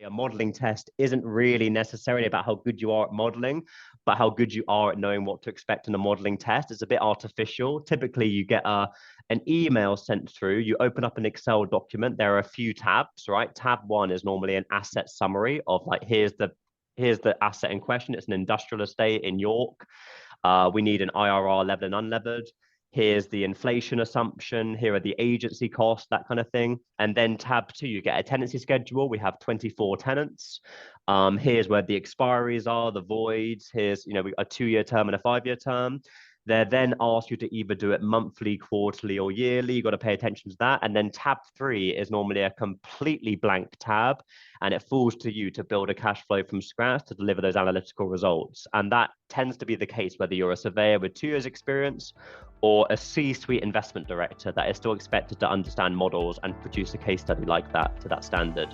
A modeling test isn't really necessarily about how good you are at modeling, but how good you are at knowing what to expect in a modeling test. It's a bit artificial. Typically, you get an email sent through, you open up an Excel document. There are a few tabs, right? Tab one is normally an asset summary of like, here's the asset in question. It's an industrial estate in York. We need an IRR level and unlevered. Here's the inflation assumption. Here are the agency costs, that kind of thing. And then tab two, you get a tenancy schedule. We have 24 tenants. Here's where the expiries are, the voids. Here's, a 2-year term and a 5-year term. They then ask you to either do it monthly, quarterly, or yearly. You've got to pay attention to that. And then tab three is normally a completely blank tab, and it falls to you to build a cash flow from scratch to deliver those analytical results. And that tends to be the case whether you're a surveyor with 2 years experience or a C-suite investment director that is still expected to understand models and produce a case study like that to that standard.